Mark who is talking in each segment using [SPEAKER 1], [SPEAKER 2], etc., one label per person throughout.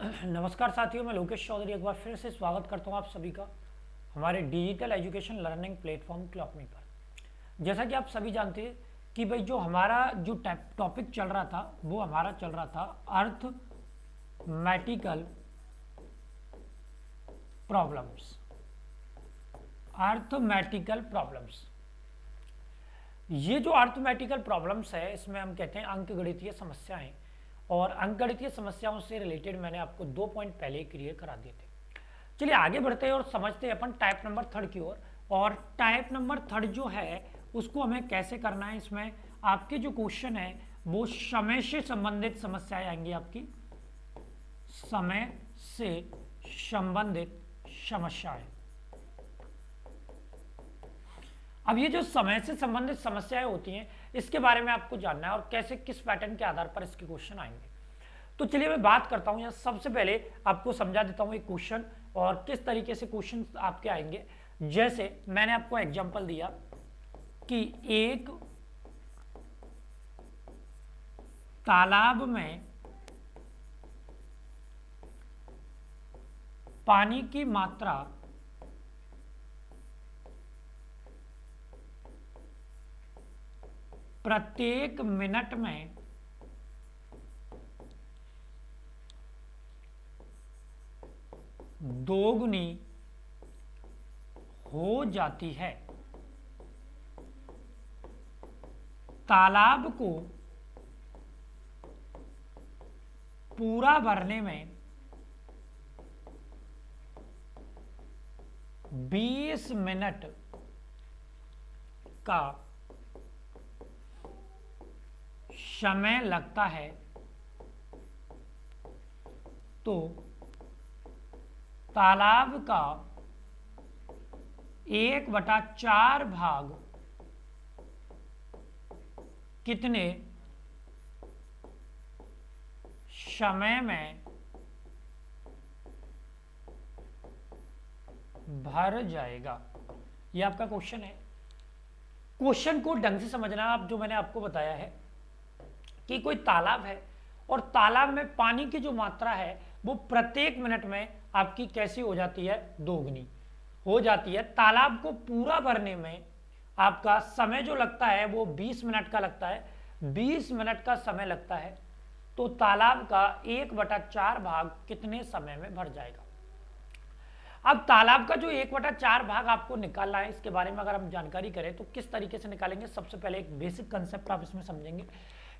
[SPEAKER 1] नमस्कार साथियों, मैं लोकेश चौधरी एक बार फिर से स्वागत करता हूं आप सभी का हमारे डिजिटल एजुकेशन लर्निंग प्लेटफॉर्म क्लॉकमी पर। जैसा कि आप सभी जानते हैं कि भाई जो हमारा जो टॉपिक चल रहा था वो हमारा चल रहा था अर्थमेटिकल प्रॉब्लम्स। अर्थमेटिकल प्रॉब्लम्स, ये जो अर्थमेटिकल प्रॉब्लम्स है इसमें हम कहते हैं अंकगणितीय समस्याएं, और अंकगणितीय समस्याओं से रिलेटेड मैंने आपको 2 पॉइंट पहले क्लियर करा दिए थे। चलिए आगे बढ़ते हैं और समझते हैं अपन टाइप नंबर 3 की ओर। और टाइप नंबर 3 जो है उसको हमें कैसे करना है, इसमें आपके जो क्वेश्चन है वो समय से संबंधित समस्याएं आएंगी। आपकी समय से संबंधित समस्याएं। अब ये जो समय से संबंधित समस्याएं होती हैं इसके बारे में आपको जानना है और कैसे किस पैटर्न के आधार पर इसके क्वेश्चन आएंगे। तो चलिए मैं बात करता हूं, यहाँ सबसे पहले आपको समझा देता हूं एक क्वेश्चन और किस तरीके से क्वेश्चन आपके आएंगे। जैसे मैंने आपको एग्जांपल दिया कि एक तालाब में पानी की मात्रा प्रत्येक मिनट में दोगुनी हो जाती है। तालाब को पूरा भरने में 20 मिनट का समय लगता है, तो तालाब का 1/4 भाग कितने समय में भर जाएगा। यह आपका क्वेश्चन है। क्वेश्चन को ढंग से समझना। आप जो मैंने आपको बताया है कि कोई तालाब है और तालाब में पानी की जो मात्रा है वो प्रत्येक मिनट में आपकी कैसी हो जाती है, दोगुनी हो जाती है। तालाब को पूरा भरने में आपका समय जो लगता है वो 20 मिनट का लगता है। 20 मिनट का समय लगता है तो तालाब का 1/4 भाग कितने समय में भर जाएगा। अब तालाब का जो 1/4 भाग आपको निकालना है, इसके बारे में अगर हम जानकारी करें तो किस तरीके से निकालेंगे। सबसे पहले एक बेसिक कंसेप्ट आप इसमें समझेंगे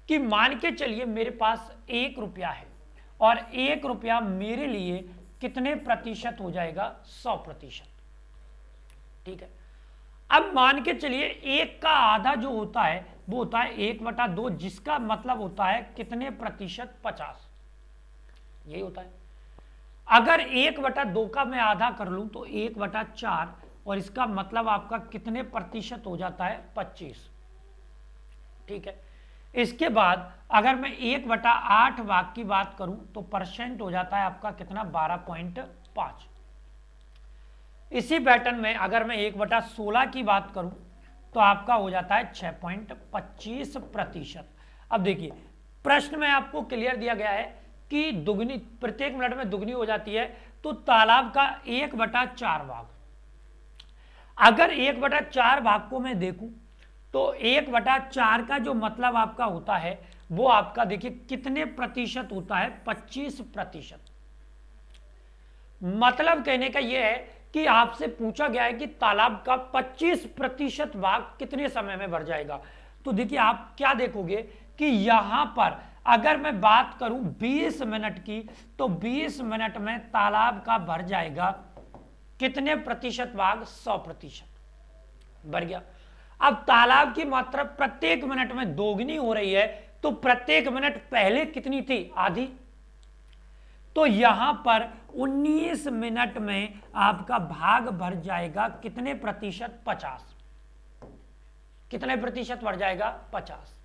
[SPEAKER 1] कि मान के चलिए मेरे पास 1 रुपया है और 1 रुपया मेरे लिए कितने प्रतिशत हो जाएगा, 100%। ठीक है। अब मान के चलिए 1 का आधा जो होता है वो होता है 1/2, जिसका मतलब होता है कितने प्रतिशत, 50। यही होता है। अगर 1/2 का मैं आधा कर लूं तो 1/4, और इसका मतलब आपका कितने प्रतिशत हो जाता है, 25। ठीक है। इसके बाद अगर मैं 1/8 भाग की बात करूं तो परसेंट हो जाता है आपका कितना, 12.5। इसी पैटर्न में अगर मैं 1/16 की बात करूं तो आपका हो जाता है 6.25%। अब देखिए प्रश्न में आपको क्लियर दिया गया है कि दुगनी प्रत्येक मिनट में दुगनी हो जाती है, तो तालाब का 1/4 भाग, अगर 1/4 भाग को मैं देखूं तो 1/4 का जो मतलब आपका होता है वो आपका देखिए कितने प्रतिशत होता है, 25%। मतलब कहने का यह है कि आपसे पूछा गया है कि तालाब का 25% भाग कितने समय में भर जाएगा। तो देखिए आप क्या देखोगे कि यहां पर अगर मैं बात करूं 20 मिनट की, तो 20 मिनट में तालाब का भर जाएगा कितने प्रतिशत भाग, 100% भर गया। अब तालाब की मात्रा प्रत्येक मिनट में दोगुनी हो रही है, तो प्रत्येक मिनट पहले कितनी थी, आधी। तो यहां पर 19 मिनट में आपका भाग भर जाएगा कितने प्रतिशत, 50। कितने प्रतिशत भर जाएगा, 50।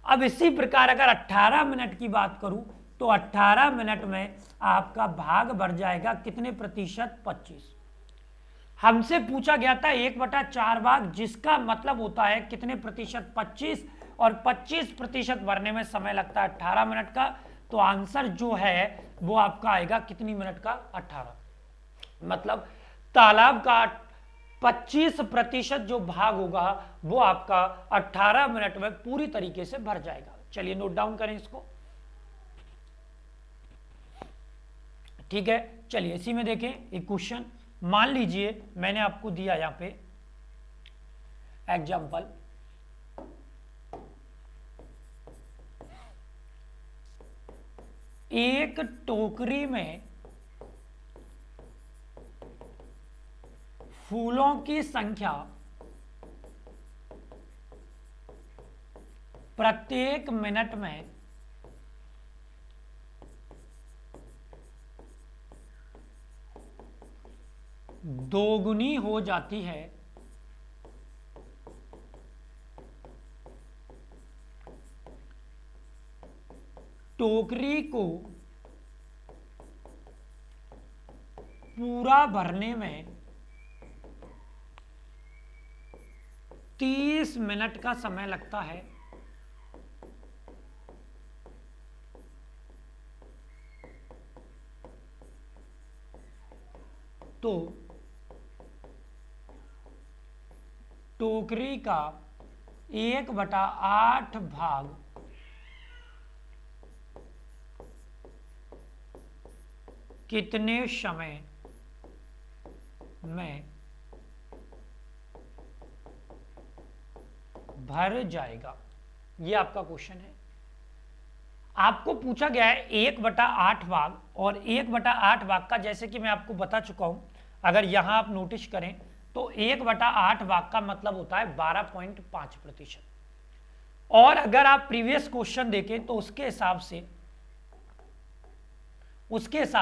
[SPEAKER 1] अब इसी प्रकार अगर 18 मिनट की बात करूं तो 18 मिनट में आपका भाग भर जाएगा कितने प्रतिशत, 25। हमसे पूछा गया था 1/4 भाग, जिसका मतलब होता है कितने प्रतिशत, 25, और 25% भरने में समय लगता है 18 मिनट का। तो आंसर जो है वो आपका आएगा कितनी मिनट का, 18। मतलब तालाब का 25% जो भाग होगा वो आपका 18 मिनट में पूरी तरीके से भर जाएगा। चलिए नोट डाउन करें इसको, ठीक है। चलिए इसी में देखें एक क्वेश्चन, मान लीजिए मैंने आपको दिया यहां पे एग्जाम्पल, एक टोकरी में फूलों की संख्या प्रत्येक मिनट में 2 गुनी हो जाती है, टोकरी को पूरा भरने में 30 मिनट का समय लगता है, तो टोकरी का 1/8 भाग कितने समय में भर जाएगा? ये आपका क्वेश्चन है। आपको पूछा गया है 1/8 भाग, और 1/8 भाग का जैसे कि मैं आपको बता चुका हूं, अगर यहां आप नोटिस करें तो 1/8 भाग का मतलब होता है 12.5%। और अगर आप प्रीवियस क्वेश्चन देखें तो उसके हिसाब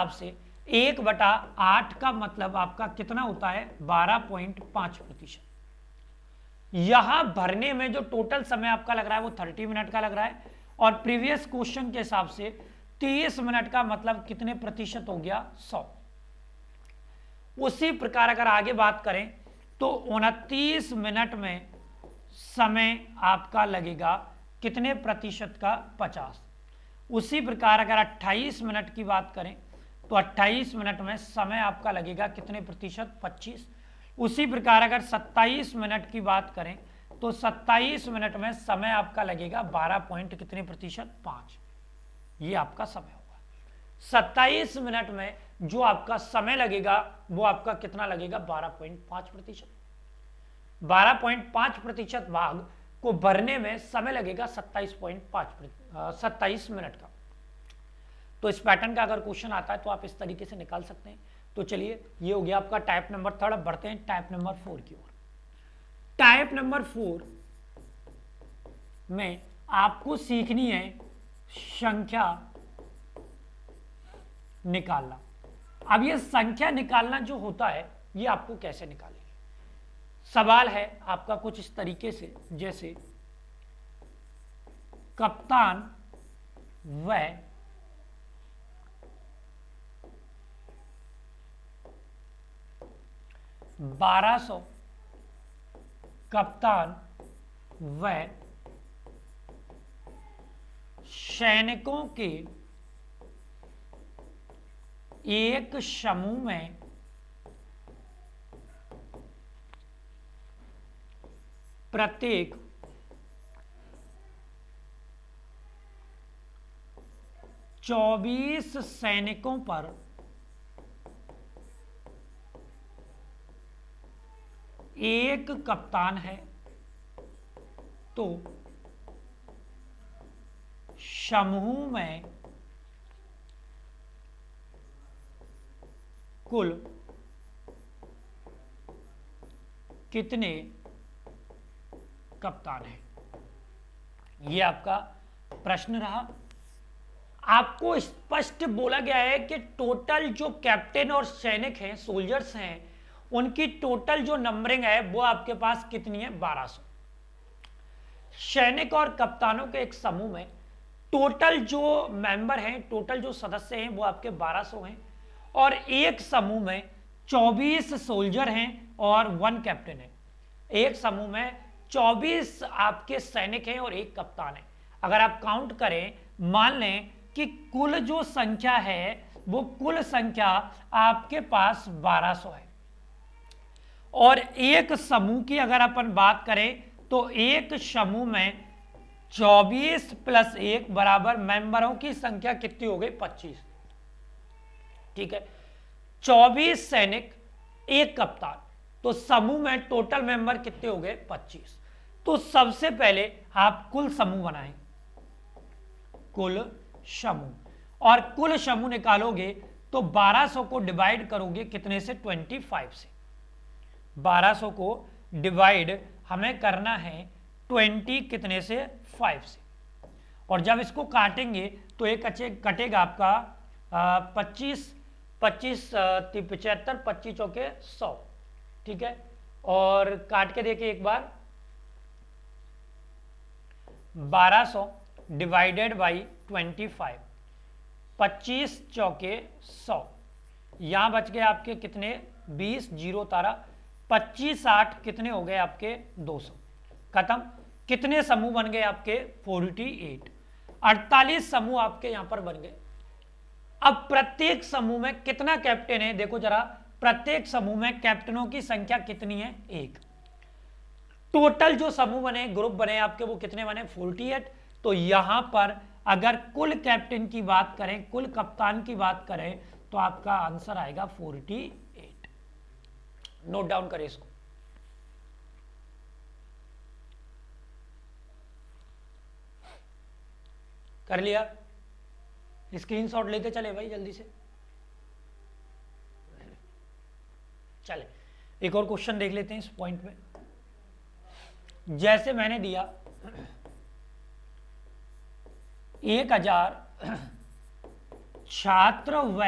[SPEAKER 1] से 1/8 का मतलब आपका कितना होता है, 12.5%। यहां भरने में जो टोटल समय आपका लग रहा है वो 30 मिनट का लग रहा है, और प्रीवियस क्वेश्चन के हिसाब से 30 मिनट का मतलब कितने प्रतिशत हो गया, 100। उसी प्रकार अगर आगे बात करें तो 29 मिनट में समय आपका लगेगा कितने प्रतिशत का, 50। उसी प्रकार अगर 28 मिनट की बात करें तो 28 मिनट में समय आपका लगेगा कितने प्रतिशत, 25। उसी प्रकार अगर 27 मिनट की बात करें तो 27 मिनट में समय आपका लगेगा 12 पॉइंट कितने प्रतिशत, 5। ये आपका समय होगा। 27 मिनट में जो आपका समय लगेगा वो आपका कितना लगेगा, 12.5%। 12.5% भाग को भरने में समय लगेगा 27 मिनट का। तो इस पैटर्न का अगर क्वेश्चन आता है तो आप इस तरीके से निकाल सकते हैं। तो चलिए ये हो गया आपका टाइप नंबर 3। अब बढ़ते हैं टाइप नंबर 4 की ओर। टाइप नंबर 4 में आपको सीखनी है संख्या निकालना। अब ये संख्या निकालना जो होता है ये आपको कैसे निकालेंगे, सवाल है आपका कुछ इस तरीके से, जैसे कप्तान व 1200 कप्तान व सैनिकों के एक समूह में प्रत्येक 24 सैनिकों पर एक कप्तान है, तो समूह में कुल कितने कप्तान हैं? यह आपका प्रश्न रहा। आपको स्पष्ट बोला गया है कि टोटल जो कैप्टन और सैनिक हैं, सोल्जर्स हैं, उनकी टोटल जो नंबरिंग है वो आपके पास कितनी है, 1200। सैनिक और कप्तानों के एक समूह में टोटल जो मेंबर हैं, टोटल जो सदस्य हैं वो आपके 1200 हैं, और एक समूह में 24 सोल्जर हैं और 1 कैप्टन है। एक समूह में 24 आपके सैनिक हैं और एक कप्तान है। अगर आप काउंट करें, मान लें कि कुल जो संख्या है वो कुल संख्या आपके पास 1200 है, और एक समूह की अगर अपन बात करें तो एक समूह में 24 + 1 बराबर मेंबरों की संख्या कितनी हो गई? 25। ठीक है, 24 सैनिक, एक कप्तान, तो समूह में टोटल मेंबर कितने हो गए? 25। तो सबसे पहले आप कुल समूह बनाएं, कुल समूह, और कुल समूह निकालोगे तो 1200 को डिवाइड करोगे कितने से? 25 से। 1200 को डिवाइड हमें करना है 20 कितने से? 5 से। और जब इसको काटेंगे तो एक कटेगा आपका 25 25 75 25 चौके 100। ठीक है, और काट के देखिए एक बार, 1200 डिवाइडेड बाई 25, 25 चौके 100, यहां बच गए आपके कितने? 20, 0 तारा, 25 8 कितने हो गए आपके? 200। खत्म। कितने समूह बन गए आपके? 48। 48 समूह आपके यहां पर बन गए। अब प्रत्येक समूह में कितना कैप्टन है? देखो जरा, प्रत्येक समूह में कैप्टनों की संख्या कितनी है? 1। टोटल जो समूह बने, ग्रुप बने आपके, वो कितने बने? 48। तो यहां पर अगर कुल कैप्टन की बात करें, कुल कप्तान की बात करें, तो आपका आंसर आएगा 48। नोट डाउन करें इसको। कर लिया? स्क्रीनशॉट लेते चले भाई जल्दी से। चले एक और क्वेश्चन देख लेते हैं इस पॉइंट में। जैसे मैंने दिया 1000 छात्र व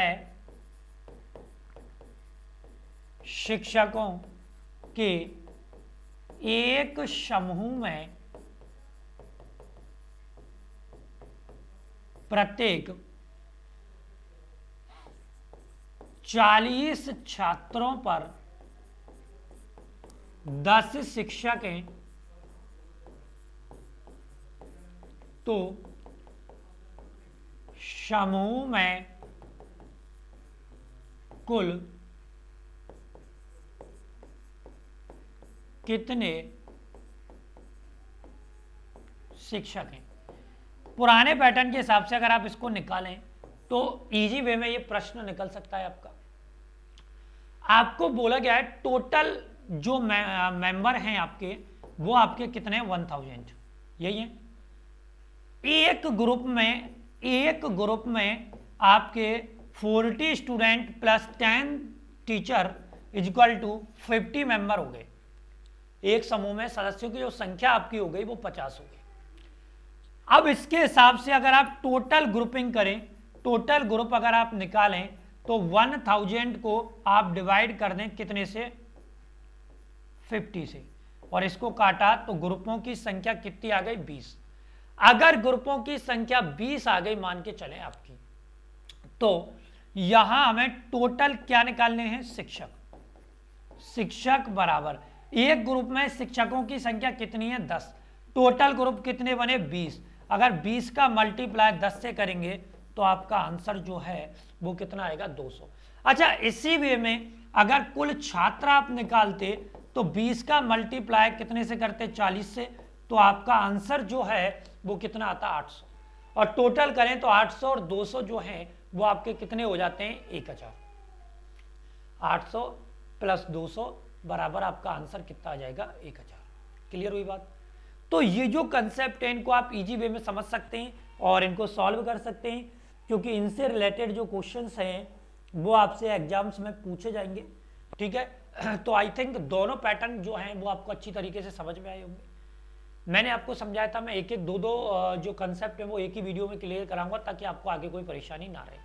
[SPEAKER 1] शिक्षकों के एक समूह में प्रत्येक 40 छात्रों पर 10 शिक्षक हैं, तो समूह में कुल कितने शिक्षक हैं? पुराने पैटर्न के हिसाब से अगर आप इसको निकालें तो इजी वे में ये प्रश्न निकल सकता है आपका। आपको बोला गया है टोटल जो मेंबर हैं आपके, वो आपके कितने हैं? 1000। यही है। एक ग्रुप में आपके 40 student plus 10 teacher equal to 50 member हो गए। एक समूह में सदस्यों की जो संख्या आपकी हो गई वो 50 हो गई। अब इसके हिसाब से अगर आप टोटल ग्रुपिंग करें, टोटल ग्रुप अगर आप निकालें तो 1000 को आप डिवाइड कर दें कितने से? 50 से, और इसको काटा तो ग्रुपों की संख्या कितनी आ गई? 20। अगर ग्रुपों की संख्या 20 आ गई मान के चलें आपकी, तो यहां हमें टोटल क्या निकालने हैं? शिक्षक। शिक्षक बराबर एक ग्रुप में शिक्षकों की संख्या कितनी है? 10। टोटल ग्रुप कितने बने? 20। अगर 20 का मल्टीप्लाई 10 से करेंगे तो आपका आंसर जो है वो कितना आएगा? 200। अच्छा, इसी वे में अगर कुल छात्र आप निकालते तो 20 का मल्टीप्लाई कितने से करते? 40 से, तो आपका आंसर जो है वो कितना आता? 800। और टोटल करें तो 800 और 200 जो है वो आपके कितने हो जाते हैं? 1000। 800 प्लस 200 बराबर आपका आंसर कितना आ जाएगा? 1000। क्लियर हुई बात? तो ये जो कंसेप्ट है इनको आप इजी वे में समझ सकते हैं और इनको सॉल्व कर सकते हैं, क्योंकि इनसे रिलेटेड जो क्वेश्चंस हैं वो आपसे एग्जाम्स में पूछे जाएंगे। ठीक है, तो आई थिंक दोनों पैटर्न जो हैं वो आपको अच्छी तरीके से समझ में आए होंगे। मैंने आपको समझाया था, मैं एक एक दो जो कंसेप्ट है वो एक ही वीडियो में क्लियर कराऊंगा ताकि आपको आगे कोई परेशानी ना रहे।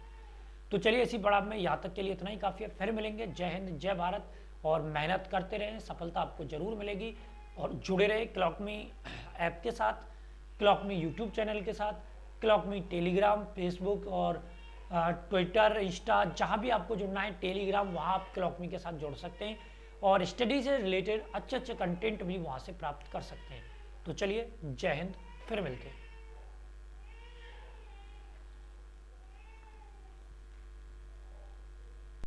[SPEAKER 1] तो चलिए इसी पड़ाव में यहाँ तक के लिए इतना ही काफ़ी है। फिर मिलेंगे। जय हिंद, जय भारत, और मेहनत करते रहें, सफलता आपको जरूर मिलेगी। और जुड़े रहे क्लॉकमी ऐप के साथ, क्लॉकमी यूट्यूब चैनल के साथ, क्लॉकमी टेलीग्राम, फेसबुक और ट्विटर, इंस्टा, जहाँ भी आपको जुड़ना है, टेलीग्राम, वहाँ आप क्लॉकमी के साथ जुड़ सकते हैं और स्टडी से रिलेटेड अच्छे अच्छे कंटेंट भी वहाँ से प्राप्त कर सकते हैं। तो चलिए जय हिंद, फिर मिलते हैं।